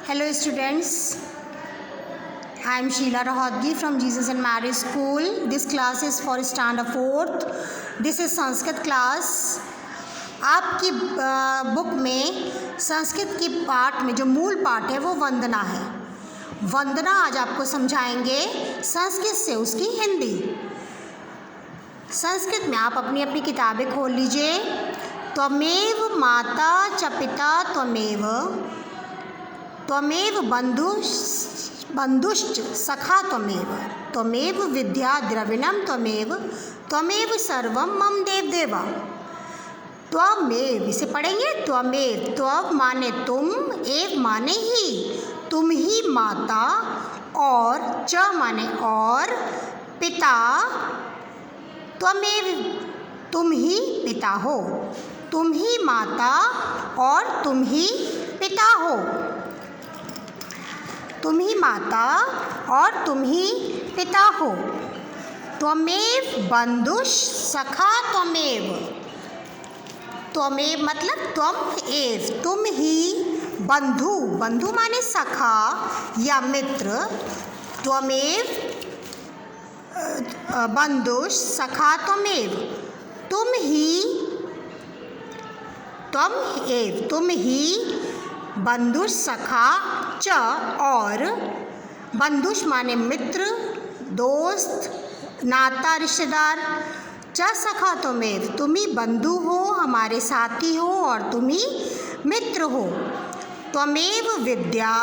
Hello students, I am Sheila Rahodgi from Jesus and Mary School. This class is for standard 4th. This is Sanskrit class. आपकी book में संस्कृत की पाठ में जो मूल पाठ है वो वंदना है. वंदना आज आपको समझाएंगे संस्कृत से उसकी हिंदी. संस्कृत में आप अपनी अपनी किताबें खोल लीजिए. त्वमेव माता च पिता त्वमेव बंधुश्च सखा त्वमेव विद्या द्रविणम त्वमेव सर्वम मम देवदेवा. त्वमेव इसे पढ़ेंगे. त्वमेव, त्व माने तुम, एव माने ही, तुम ही माता, और च माने और, पिता, त्वमेव तुम ही पिता हो. तुम ही माता और तुम ही पिता हो. तुम ही माता और तुम ही पिता हो. त्वमेव बंधुश सखा त्वमेव. त्वमेव मतलब त्वम एव, तुम ही बंधु, बंधु माने सखा या मित्र. त्वमेव बंधुश सखा त्वमेव, तुम ही, त्वम एव तुम ही, बंधुश सखा च और, बंधुश माने मित्र, दोस्त, नाता, रिश्तेदार. च सखा त्वमेव तुम ही बंधु हो, हमारे साथी हो, और तुम ही मित्र हो. त्वमेव विद्या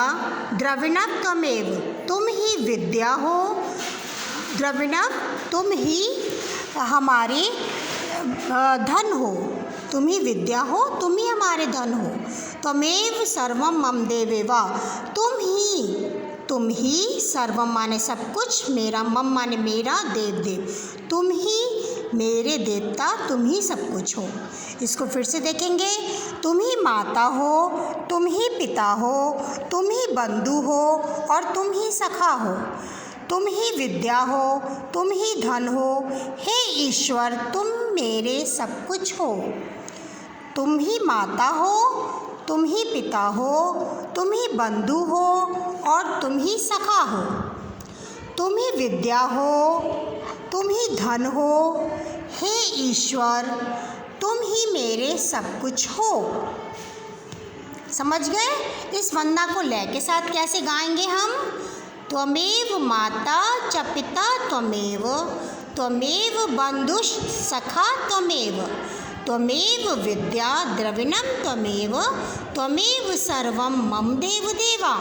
द्रविणम त्वमेव, तुम ही विद्या हो. द्रविणम तुम ही हमारे धन हो. तुम ही विद्या हो, तुम ही हमारे धन हो. त्वमेव सर्वम मम देवेवा, तुम ही सर्वम माने सब कुछ, मेरा, मम माने मेरा, देव, तुम ही मेरे देवता, तुम ही सब कुछ हो. इसको फिर से देखेंगे. तुम ही माता हो, तुम ही पिता हो, तुम ही बंधु हो, और तुम ही सखा हो. तुम ही विद्या हो, तुम ही धन हो. हे ईश्वर, तुम मेरे सब कुछ हो. तुम ही माता हो, तुम ही पिता हो, तुम ही बंधु हो, और तुम ही सखा हो. तुम ही विद्या हो, तुम ही धन हो. हे ईश्वर, तुम ही मेरे सब कुछ हो. समझ गए? इस वंदना को लय के साथ कैसे गाएंगे हम? त्वमेव माता च पिता त्वमेव बंधुश सखा त्वमेव विद्या द्रविणम त्वमेव सर्वम मम देवदेवा.